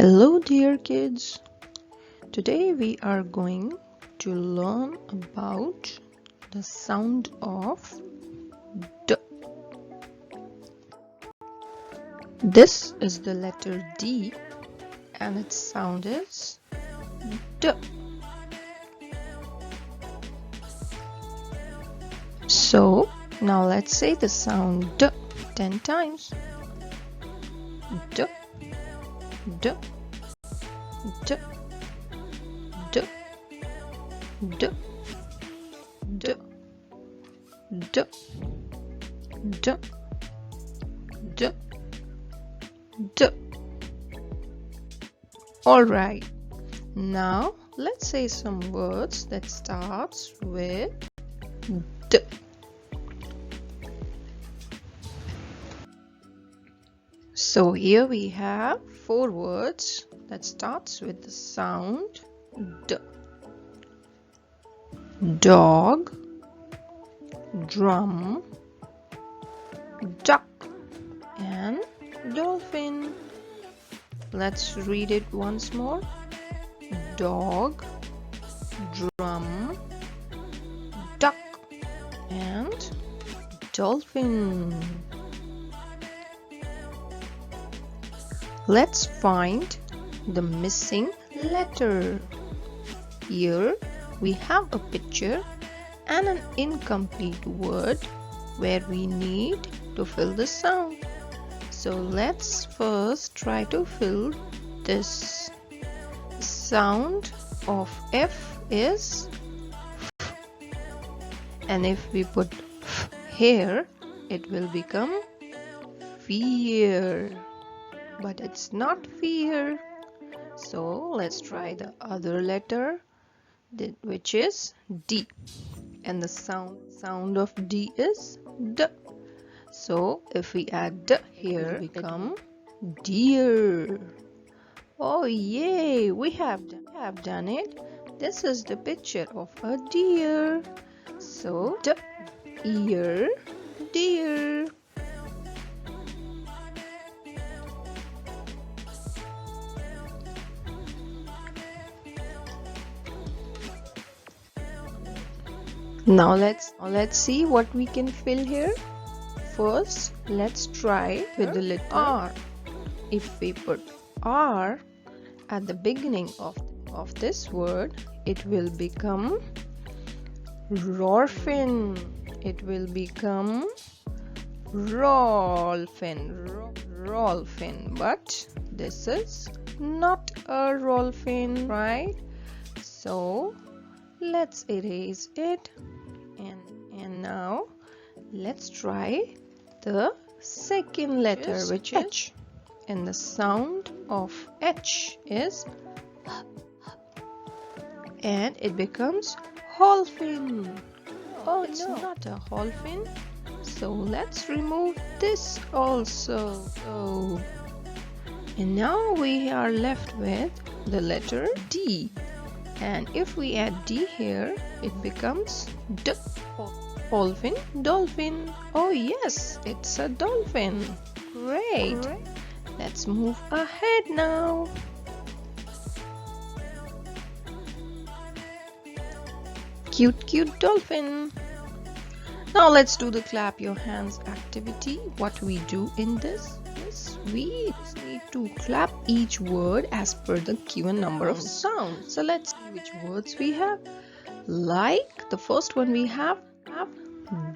Hello dear kids, today we are going to learn about the sound of D. This is the letter D and its sound is D. So now let's say the sound D 10 times. D, D, D, D, D, D, D, D, D, D. Alright, now let's say some words that starts with D. So here we have 4 words that starts with the sound D. Dog, drum, duck, and dolphin. Let's read it once more. Dog, drum, duck, and dolphin. Let's find the missing letter. Here we have a picture and an incomplete word where we need to fill the sound. So let's first try to fill this. Sound of F is F. And if we put F here, it will become fear. But it's not fear. So let's try the other letter, which is D. And the sound of D is D. So if we add D here, it will become deer. Oh yay, we have done it. This is the picture of a deer. So D, ear, deer. Now let's see what we can fill here. First, let's try with the letter R. If we put R at the beginning of this word, it will become Rorfin. It will become Rolfin. Rolfin. But this is not a Rolfin, right? So let's erase it. And now let's try the second letter, which is H. And the sound of H is and it becomes Holfin. Oh, it's not a Holfin. So let's remove this also. And now we are left with the letter D. And if we add D here, it becomes D. Dolphin, dolphin. Oh yes, it's a dolphin. Great. Let's move ahead now. Cute dolphin. Now let's do the clap your hands activity. What we do in this is we just need to clap each word as per the given number of sounds. So let's see which words we have. Like the first one we have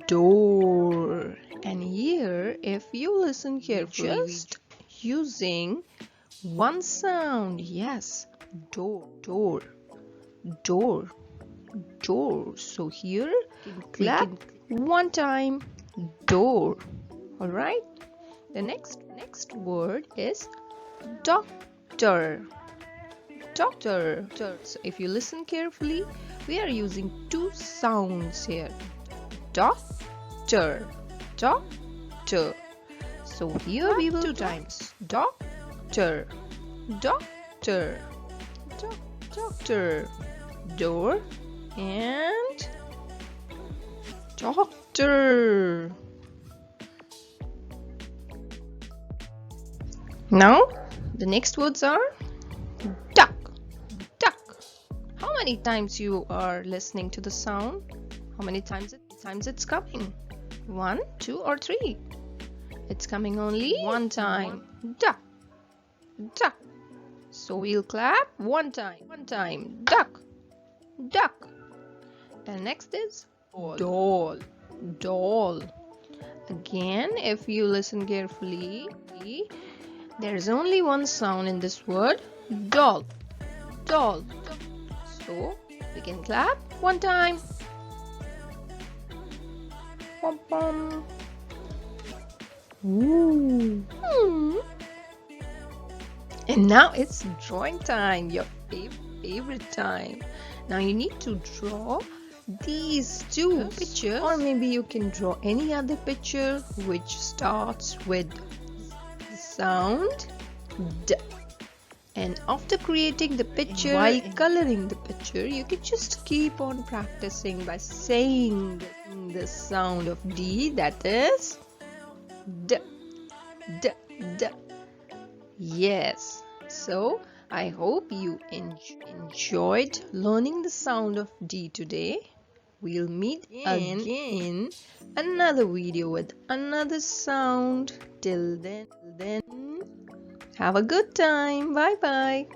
door. And here, if you listen carefully, just using one sound. Yes, door. So here, clap one time, door. All right. The next word is doctor. Doctor. So if you listen carefully, we are using 2 sounds here. Doctor. So here we will 2 times. Doctor. Door and doctor. Now the next words are many times you are listening to the sound? How many times it's coming? 1, 2, or 3? It's coming only one time. Duck, duck. So we'll clap one time. Duck, duck. And next is doll, doll. Again, if you listen carefully, there is only one sound in this word, doll, doll. So we can clap one time. Pom pom. Ooh. And now it's drawing time, your favorite time. Now you need to draw these two pictures, or maybe you can draw any other picture which starts with the sound D. And after creating the picture, while coloring the picture, you can just keep on practicing by saying the sound of D, that is D, D, D. Yes, so I hope you enjoyed learning the sound of D today. We'll meet again in another video with another sound. Till then, have a good time. Bye bye.